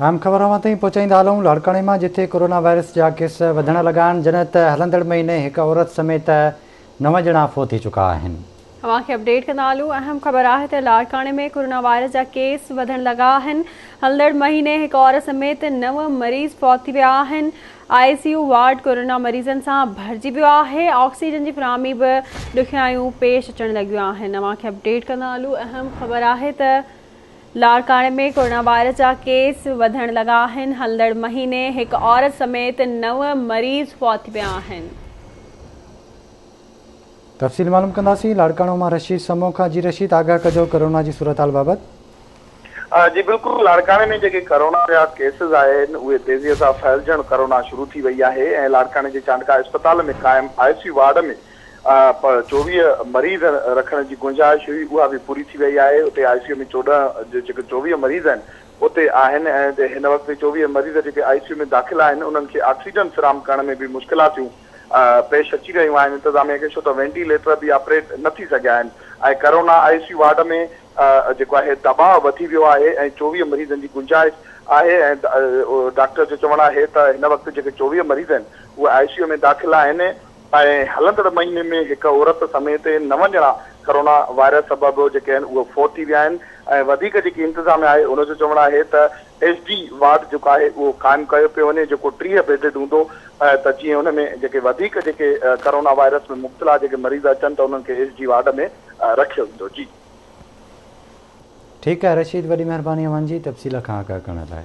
आम ख़बरों ताईं पहुचाईंदा हलूं। लाड़काणे में जिथे कोरोना वायरस जा केस वधण लगा आहिनि, जन त हलंदड़ महीने एक औरत समेत 9 ॼणा फोत थी चुका आहिनि। तव्हांखे अपडेट कंदा हलूं। अहम ख़बर आहे त लाड़काणे में कोरोना वायरस जा केस वधण लगा आहिनि। हलंदड़ महीने एक औरत समेत 9 मरीज़ फौत थी विया आहिनि। ICU वार्ड कोरोना मरीज़नि सां भरिजी वियो आहे। ऑक्सीजन जी फराहमी बि ॾुखियायूं पेश अचण लॻियूं आहिनि। तव्हांखे अपडेट कंदा हलूं। अहम ख़बर आहे त लाड़काणे में कोरोना वायरस जा केस वधण लगा आहिनि। हलंदड़ महीने एक औरत समेत 9 मरीज़ फौत थी विया आहिनि। तफ़सील मालूम कंदासीं। लाड़काणो में रशीद समोखा जी। रशीद, आगाह कजो कोरोना की सूरत हाल बाबत। जी बिल्कुल, लाड़काणे में जेके कोरोना जा केसेस आहिनि उहे तेज़ीअ सां फैलजण कोरोना शुरू थी वई आहे ऐं लाड़काणे जे चांडका अस्पताल में क़ाइम ICU वार्ड में 24 मरीज़ रखण जी गुंजाइश हुई, उहा भी पूरी थी वई आहे। उते ICU में 24 मरीज़ आहिनि उते आहिनि ऐं हिन वक़्तु 24 मरीज़ जेके ICU में दाख़िल आहिनि उन्हनि खे ऑक्सीजन फराहम करण में भी मुश्किलातूं पेश अची रहियूं आहिनि इंतज़ामिया खे, छो त वेंटिलेटर भी ऑपरेट न थी सघिया आहिनि ऐं कोरोना ICU वार्ड में जेको आहे दबाव वधी वियो आहे ऐं 24 मरीज़नि जी गुंजाइश आहे ऐं डॉक्टर जो चवणु आहे त हिन वक़्तु जेके 24 मरीज़ आहिनि उहे ICU में दाख़िल आहिनि ऐं हलंदड़ महीने में हिकु औरत समेत 9 ॼणा कोरोना वायरस सबबि जेके आहिनि उहे फोत थी विया आहिनि ऐं वधीक जेकी इंतज़ाम आहे उनजो चवणु आहे त SD वार्ड जेको आहे उहो क़ाइमु कयो पियो वञे, जेको 30 बेडेड हूंदो त जीअं हुन में जेके वधीक जेके कोरोना वायरस में मुब्तला जेके मरीज़ अचनि त उन्हनि खे SD वार्ड में रखियो वेंदो। जी ठीक है रशीद, वॾी महिरबानी अव्हांजी तफ़सील खां आगाह करण लाइ।